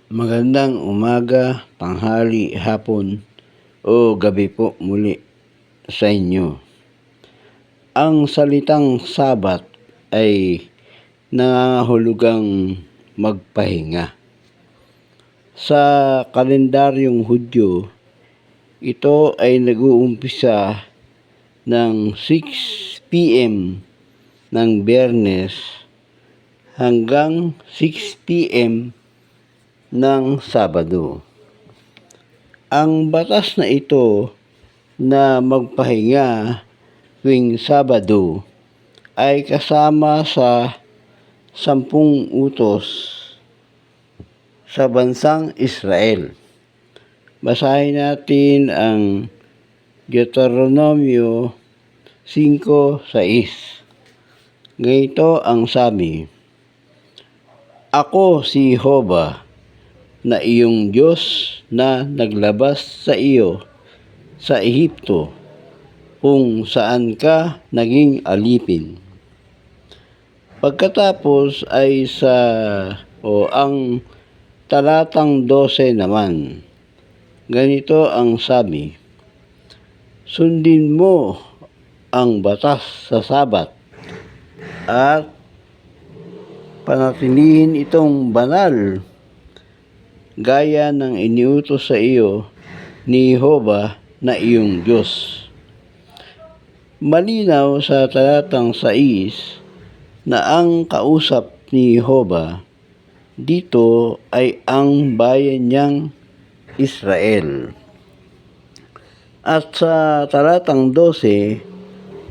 Magandang umaga, tanghali, hapon o gabi po muli sa inyo. Ang salitang Sabat ay nangangahulugang magpahinga. Sa kalendaryong Hudyo, ito ay nag-uumpisa ng 6 p.m. ng Biyernes hanggang 6 p.m. ng Sabado. Ang batas na ito na magpahinga tuwing Sabado ay kasama sa 10 utos sa bansang Israel. Basahin natin ang Deuteronomio 5:6. Ganito ang sabi, "Ako si Jehovah, na iyong Diyos na naglabas sa iyo sa Ehipto, kung saan ka naging alipin." Pagkatapos ay ang talatang 12 naman. Ganito ang sabi, "Sundin mo ang batas sa Sabat at panatilihin itong banal, gaya ng iniutos sa iyo ni Jehovah na iyong Diyos." Malinaw sa talatang 6 na ang kausap ni Jehovah dito ay ang bayan niyang Israel. At sa talatang 12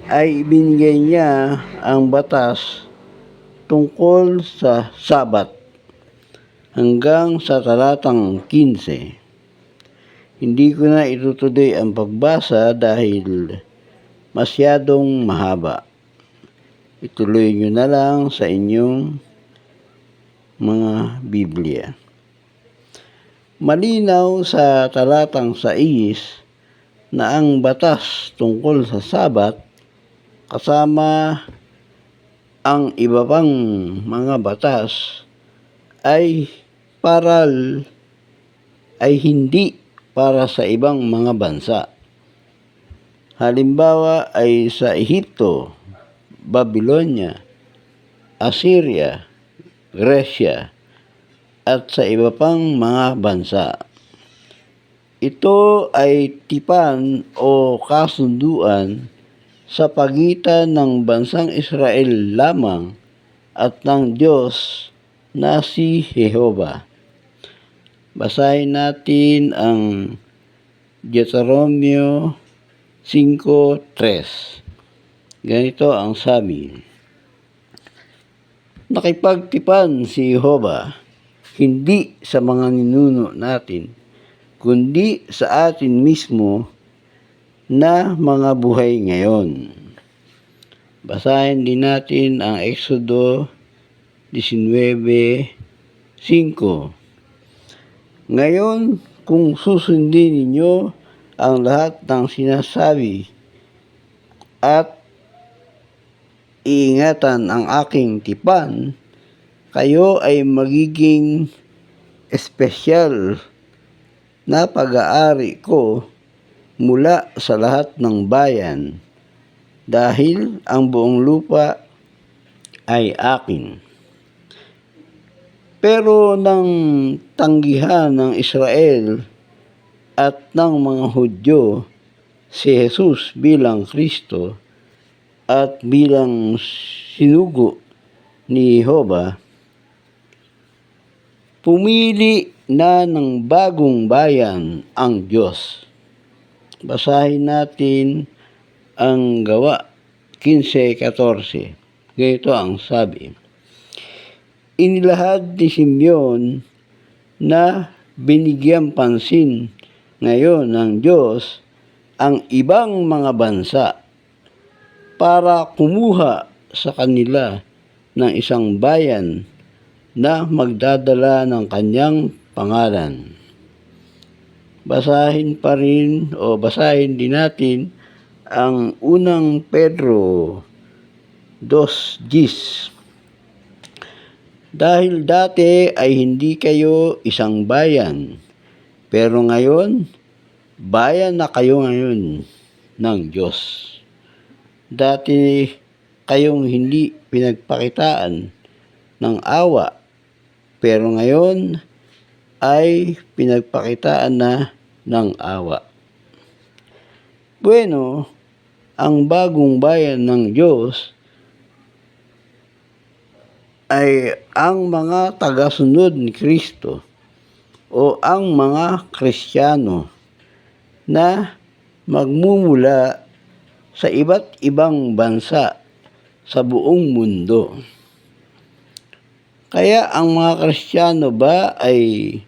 ay ibinigay niya ang batas tungkol sa Sabat hanggang sa talatang 15. Hindi ko na itutuloy ang pagbasa dahil masyadong mahaba. Ituloy nyo na lang sa inyong mga Biblia. Malinaw sa talatang 6 na ang batas tungkol sa Sabat kasama ang iba pang mga batas ay hindi para sa ibang mga bansa. Halimbawa ay sa Ehipto, Babylonia, Assyria, Gresya, at sa iba pang mga bansa. Ito ay tipan o kasunduan sa pagitan ng bansang Israel lamang at ng Diyos na si Jehovah. Basahin natin ang Deuteronomio 5:3. Ganito ang sabi, "Nakipagtipan si Jehovah hindi sa mga ninuno natin, kundi sa atin mismo na mga buhay ngayon." Basahin din natin ang Exodo 19:5. "Ngayon, kung susundin ninyo ang lahat ng sinasabi at iingatan ang aking tipan, kayo ay magiging espesyal na pag-aari ko mula sa lahat ng bayan, dahil ang buong lupa ay akin." Pero nang tanggihan ng Israel at ng mga Hudyo si Jesus bilang Kristo at bilang sinugo ni Jehovah, pumili na ng bagong bayan ang Diyos. Basahin natin ang Gawa 15:14. Ganito ang sabi, "Inilahad ni Simeon na binigyang pansin ngayon ng Diyos ang ibang mga bansa para kumuha sa kanila ng isang bayan na magdadala ng kanyang pangalan." Basahin din natin ang unang Pedro 2:10. Dahil dati ay hindi kayo isang bayan, pero ngayon, bayan na kayo ngayon ng Diyos. Dati kayong hindi pinagpakitaan ng awa, pero ngayon ay pinagpakitaan na ng awa. Bueno, ang bagong bayan ng Diyos ay ang mga tagasunod ni Kristo o ang mga Kristiyano na magmumula sa iba't ibang bansa sa buong mundo. Kaya ang mga Kristiyano ba ay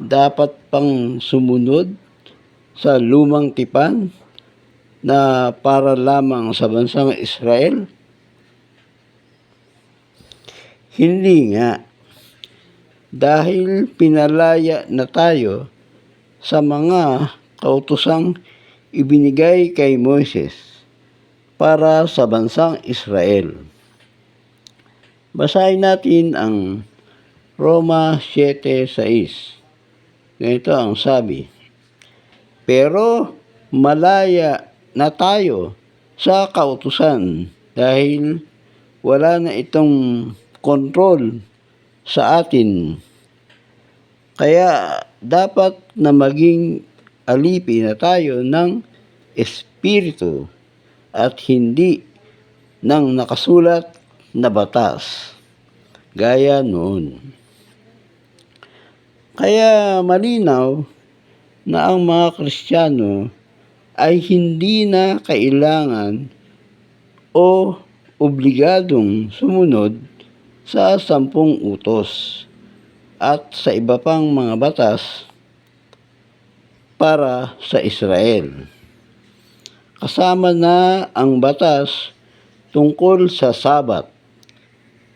dapat pang sumunod sa lumang tipan na para lamang sa bansang Israel? Hindi nga. Dahil pinalaya na tayo sa mga kautusang ibinigay kay Moises para sa bansang Israel. Basahin natin ang Roma 7:6. Ganito ang sabi, pero malaya na tayo sa kautusan dahil wala na itong kontrol sa atin. Kaya dapat na maging alipin na tayo ng Espiritu at hindi ng nakasulat na batas, gaya noon. Kaya malinaw na ang mga Kristiyano ay hindi na kailangan o obligadong sumunod sa 10 utos at sa iba pang mga batas para sa Israel. Kasama na ang batas tungkol sa Sabat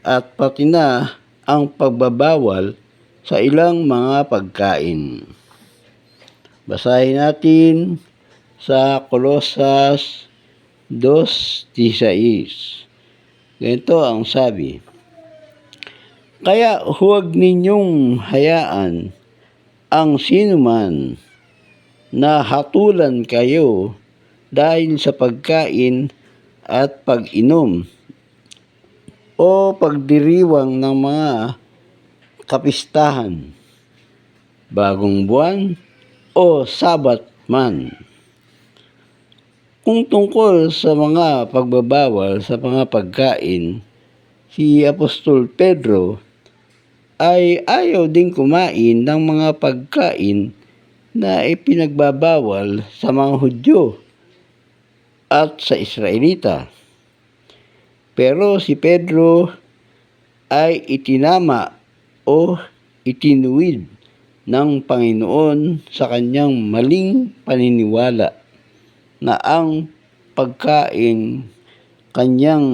at pati na ang pagbabawal sa ilang mga pagkain. Basahin natin sa Kolosas 2:16. Ganito ang sabi, kaya huwag ninyong hayaan ang sinuman na hatulan kayo dahil sa pagkain at pag-inom o pagdiriwang ng mga kapistahan, bagong buwan o sabat man. Kung tungkol sa mga pagbabawal sa mga pagkain, si Apostol Pedro ay ayaw ding kumain ng mga pagkain na ipinagbabawal sa mga Hudyo at sa Israelita. Pero si Pedro ay itinama o itinuwid ng Panginoon sa kanyang maling paniniwala na ang pagkain kanyang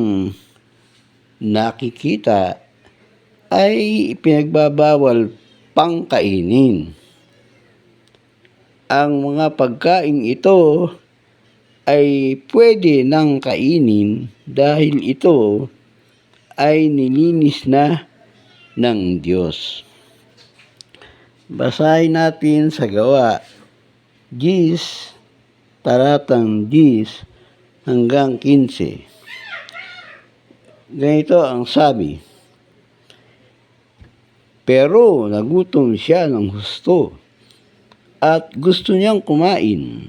nakikita ay ipinagbabawal pang kainin. Ang mga pagkain ito ay pwede nang kainin dahil ito ay nilinis na ng Diyos. Basahin natin sa Gawa 10, talatang 10 hanggang 15. Ganito ang sabi, pero nagutom siya ng husto at gusto niyang kumain.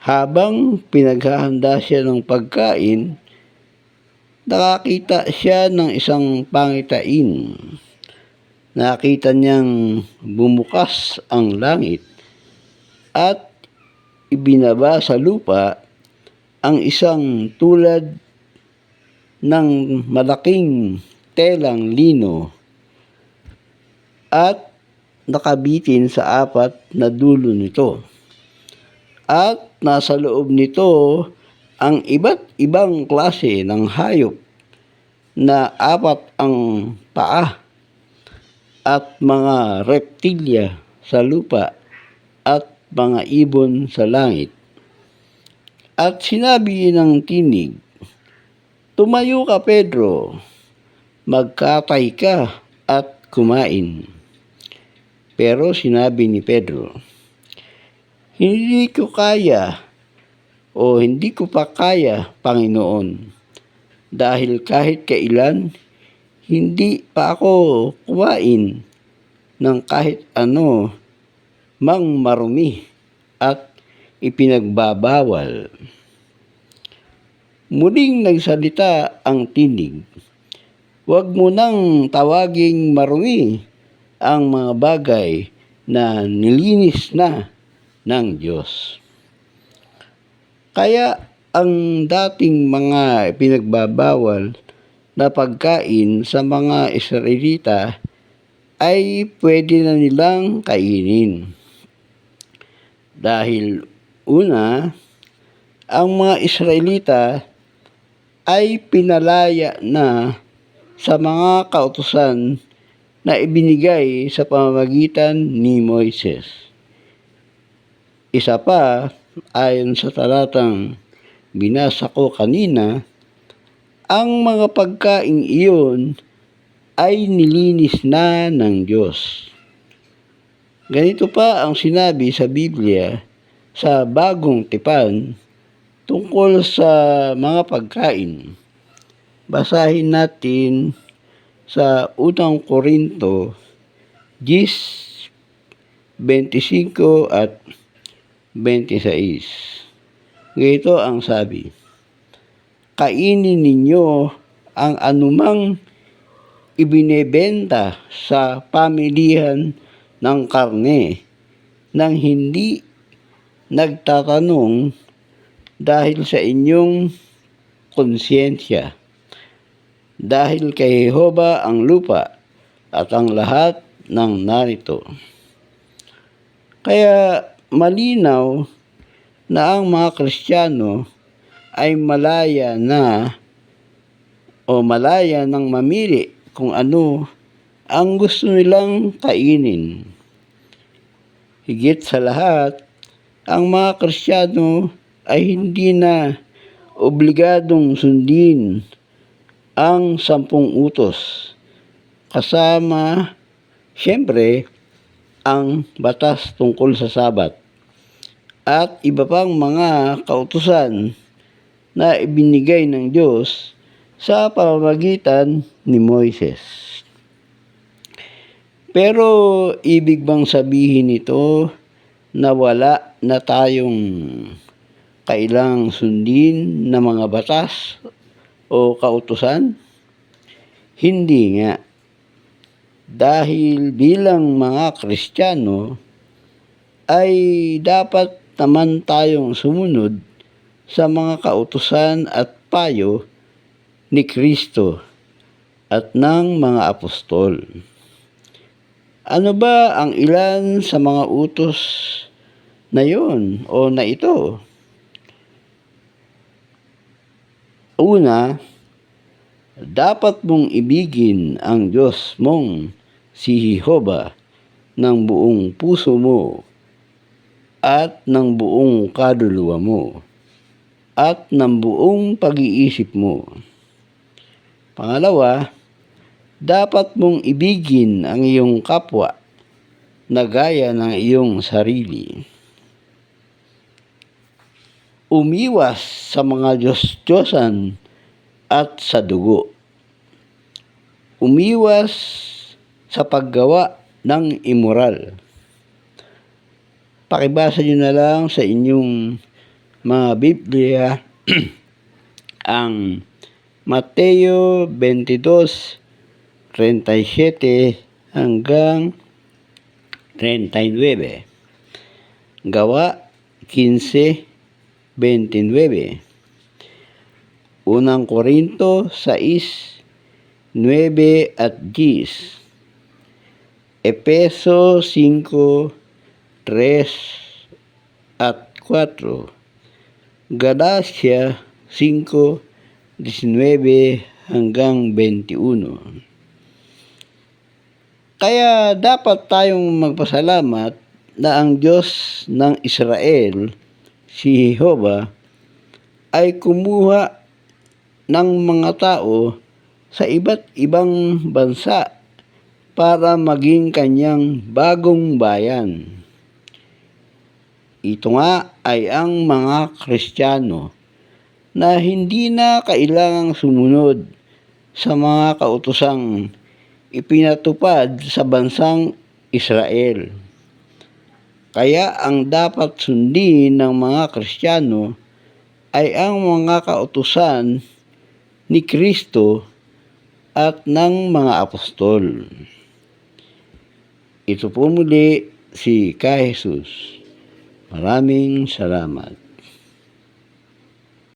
Habang pinaghahanda siya ng pagkain, nakakita siya ng isang pangitain. Nakita niyang bumukas ang langit at ibinaba sa lupa ang isang tulad ng malaking telang lino at nakabitin sa 4 na dulo nito. At nasa loob nito ang iba't ibang klase ng hayop na 4 ang paa at mga reptilya sa lupa at mga ibon sa langit. At sinabi ng tinig, tumayo ka, Pedro, magkatay ka at kumain. Pero sinabi ni Pedro, hindi ko kaya o hindi ko pa kaya, Panginoon, dahil kahit kailan, hindi pa ako kumain ng kahit ano mang marumi at ipinagbabawal. Muling nagsalita ang tinig, huwag mo nang tawaging marumi ang mga bagay na nilinis na ng Diyos. Kaya ang dating mga pinagbabawal na pagkain sa mga Israelita ay pwede na nilang kainin. Dahil una, ang mga Israelita ay pinalaya na sa mga kautusan na ibinigay sa pamamagitan ni Moises. Isa pa, ayon sa talatang binasa ko kanina, ang mga pagkaing iyon ay nilinis na ng Diyos. Ganito pa ang sinabi sa Biblia sa Bagong Tipan tungkol sa mga pagkain. Basahin natin sa unang Korinto 10:25 at 26. Ganito ang sabi, kainin ninyo ang anumang ibinebenta sa pamilihan ng karne nang hindi nagtatanong dahil sa inyong konsyensya. Dahil kay Jehova ang lupa at ang lahat ng narito. Kaya malinaw na ang mga Kristiyano ay malaya ng mamili kung ano ang gusto nilang kainin. Higit sa lahat, ang mga Kristiyano ay hindi na obligadong sundin ang 10 utos, kasama, siyempre, ang batas tungkol sa Sabat at iba pang mga kautusan na ibinigay ng Diyos sa pamamagitan ni Moises. Pero ibig bang sabihin nito na wala na tayong kailangang sundin na mga batas o kautusan? Hindi nga. Dahil bilang mga Kristiyano ay dapat naman tayong sumunod sa mga kautusan at payo ni Kristo at ng mga apostol. Ano ba ang ilan sa mga utos na yon o na ito? Una, dapat mong ibigin ang Diyos mong si Jehova ng buong puso mo at ng buong kaluluwa mo at ng buong pag-iisip mo. Pangalawa, dapat mong ibigin ang iyong kapwa na gaya ng iyong sarili. Umiwas sa mga Diyos-Diyosan at sa dugo. Umiwas sa paggawa ng immoral. Pakibasa nyo na lang sa inyong mga Biblia ang Mateo 22:37 hanggang 39. Gawa 15:29. Unang Korinto 6:9 at 10. Efeso 5:3 at 4. Galacia 5:19 hanggang 21. Kaya dapat tayong magpasalamat na ang Diyos ng Israel, si Jehova, ay kumuha ng mga tao sa iba't ibang bansa para maging kanyang bagong bayan. Ito nga ay ang mga Kristiyano na hindi na kailangang sumunod sa mga kautosang ipinatupad sa bansang Israel. Kaya ang dapat sundin ng mga Kristiyano ay ang mga kautusan ni Kristo at ng mga apostol. Ito po muli si Ka Jesus. Maraming salamat.